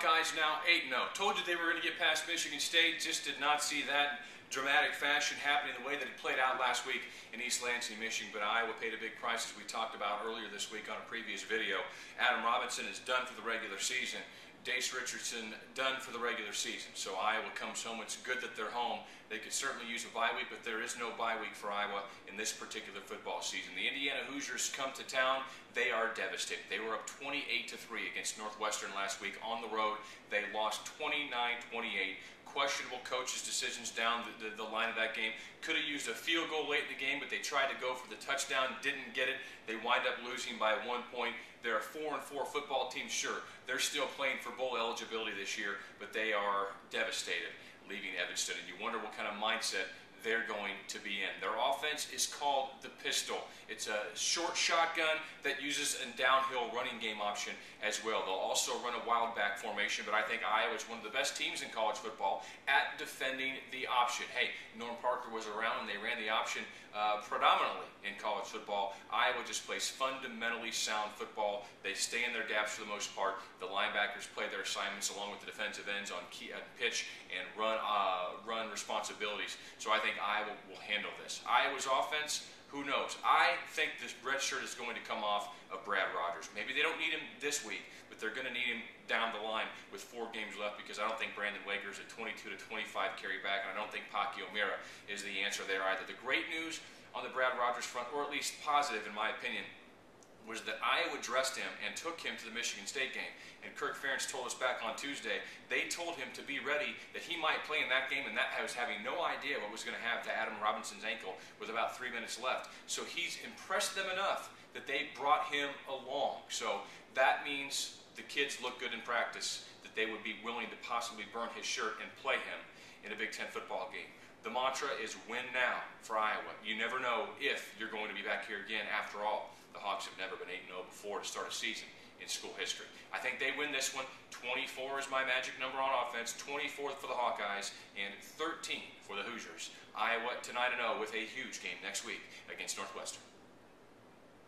Hawkeyes now 8-0. Told you they were going to get past Michigan State. Just did not see that dramatic fashion happening the way that it played out last week in East Lansing, Michigan. But Iowa paid a big price, as we talked about earlier this week on a previous video. Adam Robinson is done for the regular season. Dace Richardson done for the regular season. So Iowa comes home. It's good that they're home. They could certainly use a bye week, but there is no bye week for Iowa in this particular football season. The Indiana Hoosiers come to town. They are devastated. They were up 28-3 against Northwestern last week on the road. They lost 29-28. Questionable coaches' decisions down the line of that game. Could have used a field goal late in the game, but they tried to go for the touchdown, didn't get it. They wind up losing by 1 point. They're a 4-4 football team, sure. They're still playing for bowl eligibility this year, but they are devastated leaving Evanston. And you wonder what kind of mindset they're going to be in. Their offense is called the pistol. It's a short shotgun that uses a downhill running game option as well. They'll also run a wild back formation, but I think Iowa is one of the best teams in college football at defending the option. Hey, Norm Parker was around and they ran the option predominantly in college football. Iowa just plays fundamentally sound football. They stay in their gaps for the most part. The linebackers play their assignments along with the defensive ends on pitch and run responsibilities. So I think Iowa will handle this. Iowa's offense, who knows? I think this red shirt is going to come off of Brad Rogers. Maybe they don't need him this week, but they're going to need him down the line with 4 games left, because I don't think Brandon Wager's a 22-25 carry back, and I don't think Paki O'Meara is the answer there either. The great news on the Brad Rogers front, or at least positive in my opinion, was that Iowa dressed him and took him to the Michigan State game. And Kirk Ferentz told us back on Tuesday, they told him to be ready, that he might play in that game, and that I was having no idea what was going to happen to Adam Robinson's ankle with about 3 minutes left. So he's impressed them enough that they brought him along. So that means the kids look good in practice, that they would be willing to possibly burn his shirt and play him in a Big Ten football game. The mantra is win now for Iowa. You never know if you're going to be back here again. After all, the Hawks have never been 8-0 before to start a season in school history. I think they win this one. 24 is my magic number on offense, 24 for the Hawkeyes, and 13 for the Hoosiers. Iowa to 9-0 with a huge game next week against Northwestern.